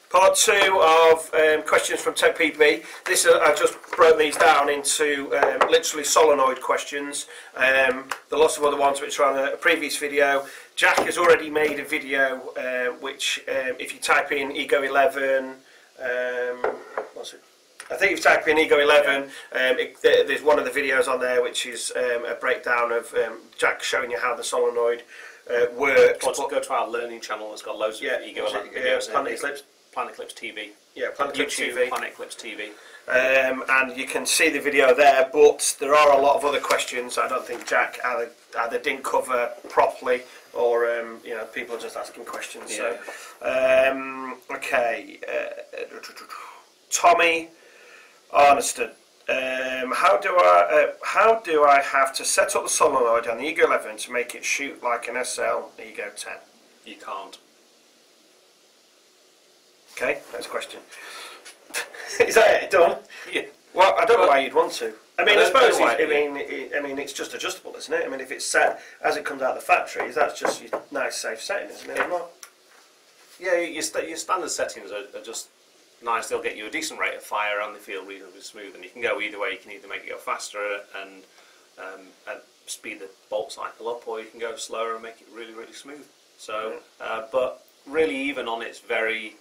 Part 2 of questions from TechPB. This I just broke these down into literally solenoid questions. There are lots of other ones which are on a previous video. Jack has already made a video which, if you type in Ego11, what's it? I think if you type in Ego11, there's one of the videos on there which is a breakdown of Jack showing you how the solenoid works. Go to our learning channel. It's got loads of Ego11 videos. Planet Eclipse TV. Yeah, Planet Eclipse TV. Planet Eclipse TV. And you can see the video there, but there are a lot of other questions I don't think Jack either didn't cover properly, or you know, people are just asking questions. Yeah. So, okay, Tommy Arneston. How do I have to set up the solenoid on the Ego11 to make it shoot like an SL Ego10? You can't. Okay, next question. Is that it? Done? Yeah. Well, I don't know why you'd want to. I mean, I suppose. I mean, it's just adjustable, isn't it? I mean, if it's set as it comes out of the factory, that's just your nice, safe setting, isn't it? Yeah, your standard settings are just nice. They'll get you a decent rate of fire and they feel reasonably smooth. And you can go either way. You can either make it go faster and speed the bolt cycle up, or you can go slower and make it really, really smooth. So, but really, even on its very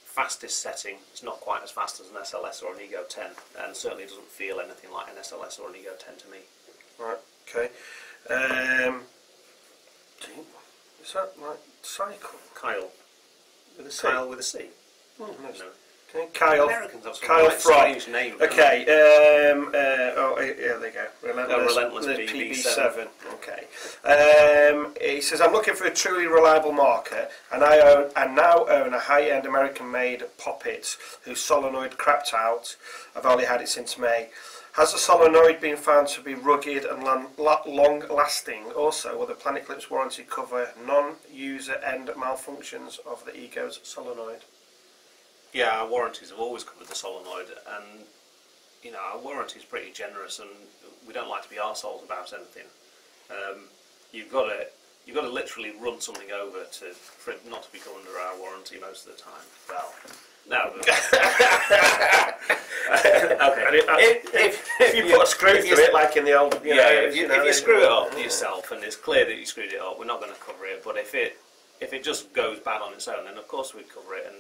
fastest setting, it's not quite as fast as an SLS or an Ego10, and certainly doesn't feel anything like an SLS or an Ego10 to me. Right, okay. Is that like cycle? Kyle. With a C? Kyle with a C. Oh, no. No. Okay, Kyle. Americans have some Kyle Fry. strange names. Okay, oh, yeah, there you go. Relentless PB7. Okay. He says, I'm looking for a truly reliable marker, and I now own a high-end American-made Poppet whose solenoid crapped out. I've only had it since May. Has the solenoid been found to be rugged and long-lasting? Also, will the Planet Eclipse warranty cover non-user end malfunctions of the Ego's solenoid? Yeah, our warranties have always covered the solenoid, and you know, our warranty is pretty generous, and we don't like to be arseholes about anything. You've got to literally run something over for it not to be covered under our warranty most of the time. Well, no. Okay. If you put a screw through it, like in the old, if you screw it up yourself, and it's clear that you screwed it up, we're not going to cover it. But if it just goes bad on its own, then of course we'd cover it, and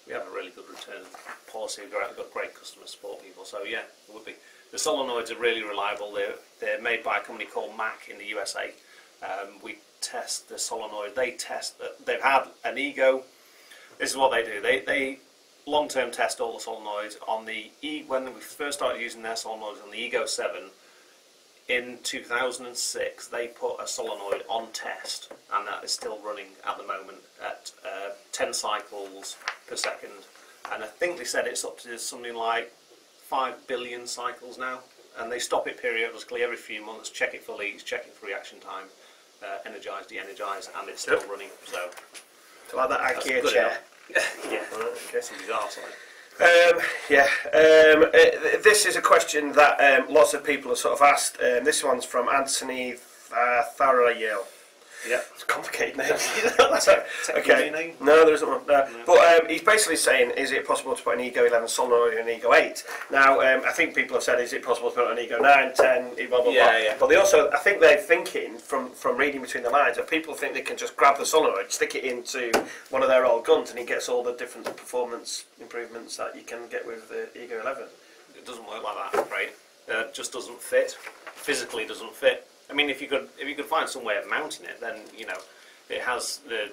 we have a really good return policy. We've got great customer support people, so yeah, it would be. The solenoids are really reliable. They're made by a company called Mac in the USA. We test the solenoid. They test that they've had an Ego. This is what they do. They long-term test all the solenoids on the when we first started using their solenoids on the Ego7 in 2006. They put a solenoid on test, and that is still running at the moment at 10 cycles per second. And I think they said it's up to something like 5 billion cycles now. And they stop it periodically every few months, check it for leaks, check it for reaction time, energise, de-energise, and it's still running. So like that IKEA chair. Yeah, okay. Somebody's this is a question that lots of people have sort of asked. This one's from Anthony Tharayel. Yeah, it's a complicated name. Okay. Name? No, there isn't one. No. But he's basically saying, is it possible to put an Ego11 solenoid in an Ego8? Now, I think people have said, is it possible to put an Ego9, 10, blah, blah, blah. Yeah. But they also, I think they're thinking, from reading between the lines, that people think they can just grab the solenoid, stick it into one of their old guns, and it gets all the different performance improvements that you can get with the Ego11. It doesn't work like that, I'm afraid. It just doesn't fit. Physically doesn't fit. I mean, if you could find some way of mounting it, then you know it has the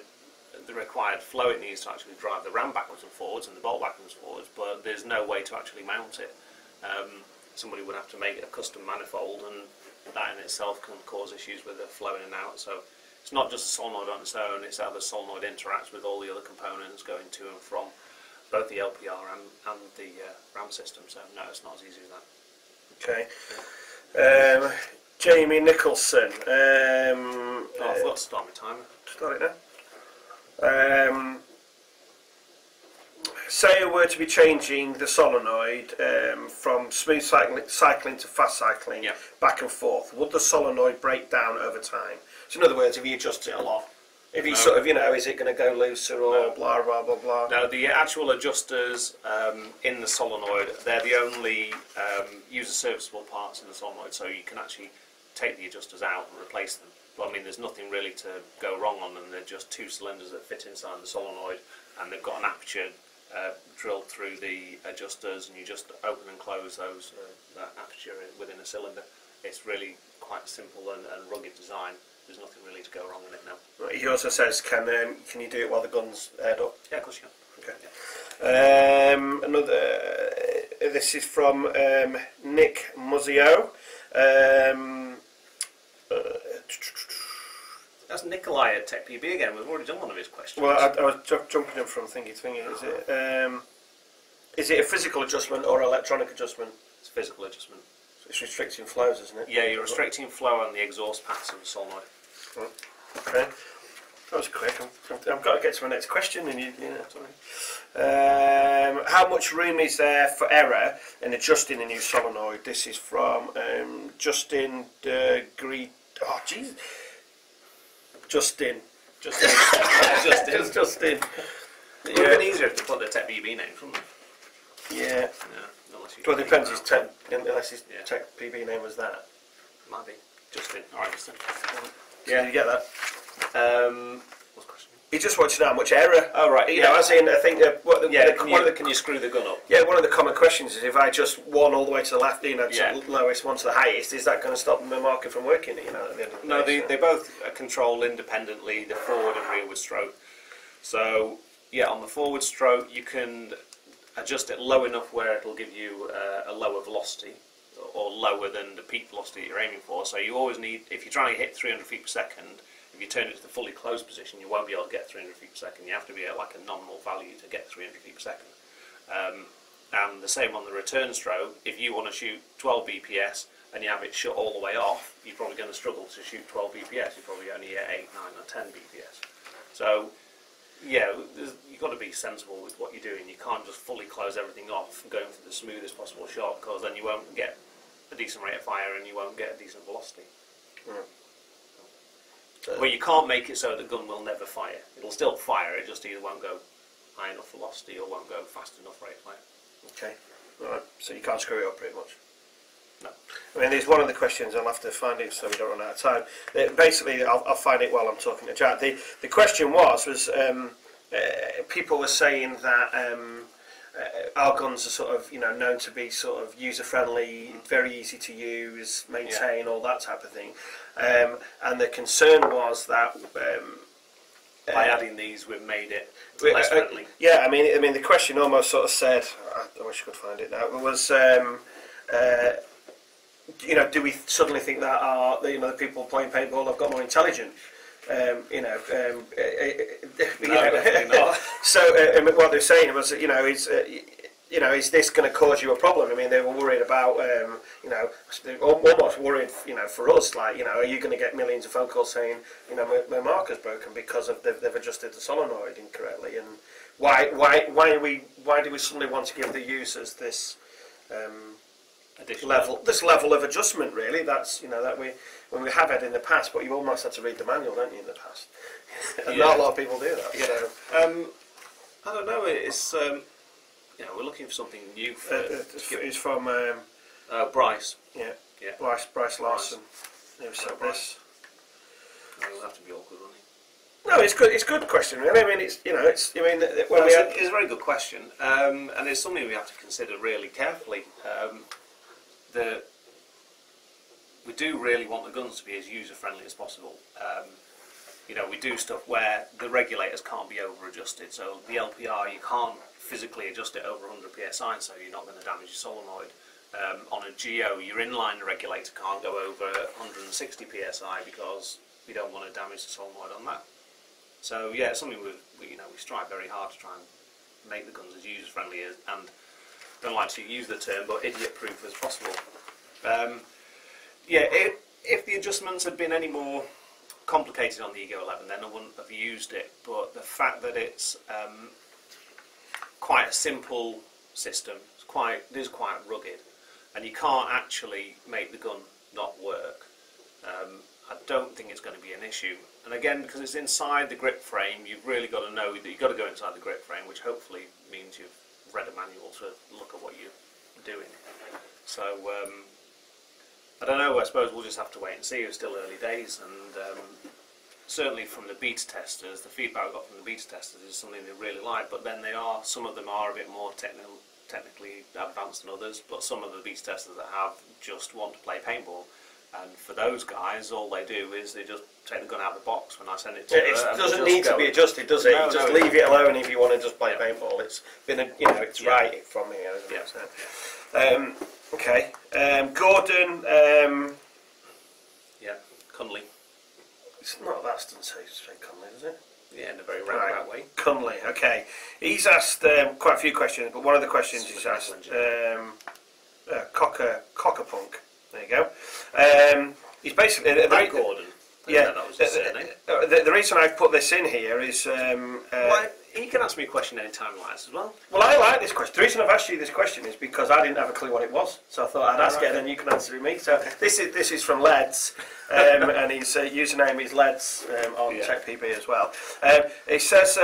required flow it needs to actually drive the ram backwards and forwards and the bolt backwards and forwards. But there's no way to actually mount it. Somebody would have to make a custom manifold, and that in itself can cause issues with the flow in and out. So it's not just a solenoid on its own; it's how the solenoid interacts with all the other components going to and from both the LPR and the ram system. So no, it's not as easy as that. Okay. Jamie Nicholson. I forgot to start my timer. Start it now. Say I were to be changing the solenoid from smooth cycling to fast cycling, back and forth, would the solenoid break down over time? So in other words, if you adjust it a lot, If you sort of, is it going to go looser or blah, blah, blah, blah? No, the actual adjusters in the solenoid, they're the only user-serviceable parts in the solenoid, so you can actually take the adjusters out and replace them. But I mean, there's nothing really to go wrong on them. They're just two cylinders that fit inside the solenoid, and they've got an aperture drilled through the adjusters, and you just open and close that aperture within a cylinder. It's really quite simple and rugged design. There's nothing really to go wrong with it now. He also says, can you do it while the gun's aired up? Yeah, of course you can. Okay. This is from Nick Muzzio. That's Nikolai at TechPB again. We've already done one of his questions. Well, I was jumping in from thingy. Is it a physical adjustment or electronic adjustment? It's a physical adjustment. So it's restricting flows, isn't it? Yeah, you're restricting flow on the exhaust paths of the solenoid. Okay. That was quick. I've got to get to my next question. How much room is there for error in adjusting a new solenoid? This is from Justin Gree. Oh, jeez. Justin. Justin. Justin. It would have been easier to put the TechPB name, wouldn't it? Yeah. Well, it depends unless his TechPB name was that. Might be. Justin. Alright, Justin. Yeah, you get that. What's the question? He just wants to know how much error. Oh, right. As in, I think can you screw the gun up? Yeah, one of the common questions is if I just one all the way to the left, to the lowest, one to the highest, is that going to stop the marker from working? At the end of the day, they both control independently the forward and rearward stroke. So yeah, on the forward stroke you can adjust it low enough where it'll give you a lower velocity, or lower than the peak velocity that you're aiming for. So you always need, if you're trying to hit 300 feet per second, if you turn it to the fully closed position, you won't be able to get 300 feet per second. You have to be at like a nominal value to get 300 feet per second. And the same on the return stroke. If you want to shoot 12 BPS and you have it shut all the way off, you're probably going to struggle to shoot 12 BPS. You're probably only at 8, 9 or 10 BPS. So yeah, you've got to be sensible with what you're doing. You can't just fully close everything off and going for the smoothest possible shot, because then you won't get a decent rate of fire and you won't get a decent velocity. Well, you can't make it so the gun will never fire. It'll still fire, it just either won't go high enough velocity or won't go fast enough rate of fire. Okay, alright, so you can't screw it up pretty much? No. I mean, there's one of the questions, I'll have to find it so we don't run out of time. Basically, I'll find it while I'm talking to Jack. The question was people were saying that our guns are sort of, known to be sort of user-friendly, very easy to use, maintain, all that type of thing. And the concern was that by adding these, we've made it less friendly. Yeah, I mean, the question almost sort of said, I wish I could find it now. It was, do we suddenly think that the people playing paintball have got more intelligent? Definitely not. So what they're saying was, is this going to cause you a problem? I mean, they were worried about, they're almost worried, for us, like, are you going to get millions of phone calls saying, my marker's broken because of they've adjusted the solenoid incorrectly, and why do we suddenly want to give the users this level of adjustment? Really, that's that we have had in the past, but you almost had to read the manual, don't you, in the past? And not a lot of people do that. Yeah. So. I don't know. It's we're looking for something new. It's from Bryce. Yeah. Bryce Larson. Who said this? He'll have to be awkward, won't he? No, it's good. It's a good question. Really. I mean, it's it's a very good question, and it's something we have to consider really carefully. We do really want the guns to be as user-friendly as possible. We do stuff where the regulators can't be over-adjusted. So the LPR, you can't physically adjust it over 100 psi, so you're not going to damage your solenoid. On a Geo, your inline regulator can't go over 160 psi because we don't want to damage the solenoid on that. So yeah, it's something we strive very hard to try and make the guns as user-friendly as, and don't like to use the term, but idiot-proof as possible. If the adjustments had been any more complicated on the Ego11, then I wouldn't have used it. But the fact that it's quite a simple system, it is quite rugged, and you can't actually make the gun not work. I don't think it's going to be an issue. And again, because it's inside the grip frame, you've really got to know that you've got to go inside the grip frame, which hopefully means you've read a manual to look at what you're doing. So I don't know, I suppose we'll just have to wait and see. It's still early days, and certainly from the beta testers, the feedback I got from the beta testers is something they really like, but then some of them are a bit more technically advanced than others, but some of the beta testers that have just want to play paintball. And for those guys, all they do is they just take the gun out of the box when I send it to them. It doesn't need to be adjusted, does it? No, just no, leave it alone if you want to just play paintball. It's been, it's right from here, isn't it? Okay. Gordon. Yeah, Cunley. It's not that doesn't say Cunley, does it? Yeah, in a very roundabout way. Cunley. Okay. He's asked quite a few questions, but one of the questions he's asked, Cockapunk. There you go. He's basically Gordon. Yeah. That was his surname. The reason I've put this in here is. He can ask me a question anytime like this as well. Well, I like this question. The reason I've asked you this question is because I didn't have a clue what it was, so I thought I'd ask it and then you can answer it me. So this is from Ledz, and his username is Ledz on TechPB as well. It says,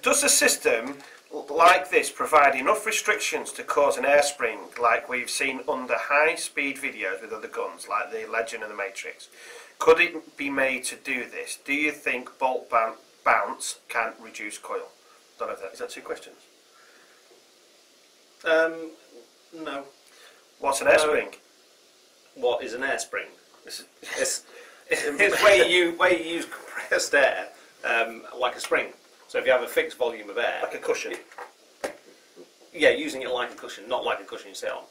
does the system like this provide enough restrictions to cause an air spring like we've seen under high-speed videos with other guns, like the Legend and the Matrix? Could it be made to do this? Do you think bolt bounce can reduce coil? Don't know if is that two questions? No. What's an air spring? What is an air spring? It's where you use compressed air like a spring. So if you have a fixed volume of air, like a cushion. Yeah, using it like a cushion, not like a cushion you sit on.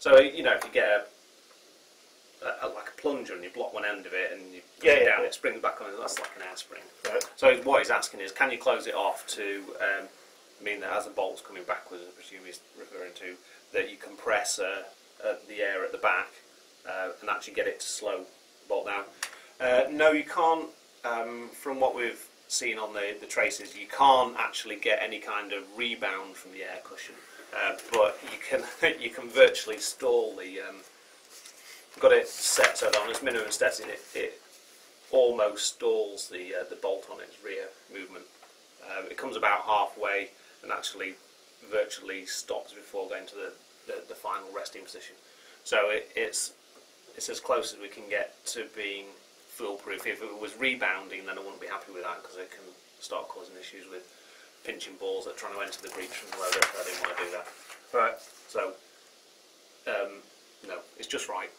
So if you get like a plunger and you block one end of it and you put it down, it springs back on. That's like an air spring. Right. So what he's asking is, can you close it off to mean that as the bolt's coming backwards, I presume he's referring to, that you compress the air at the back and actually get it to slow bolt down? No, you can't. From what we've seen on the traces, you can't actually get any kind of rebound from the air cushion, but you can virtually stall the. Got it set so that on its minimum setting, it almost stalls the bolt on its rear movement. It comes about halfway and actually virtually stops before going to the final resting position. So it's as close as we can get to being foolproof. If it was rebounding, then I wouldn't be happy with that because it can start causing issues with pinching balls that are trying to enter the breech from the loader. So I didn't want to do that. Right. So no, it's just right.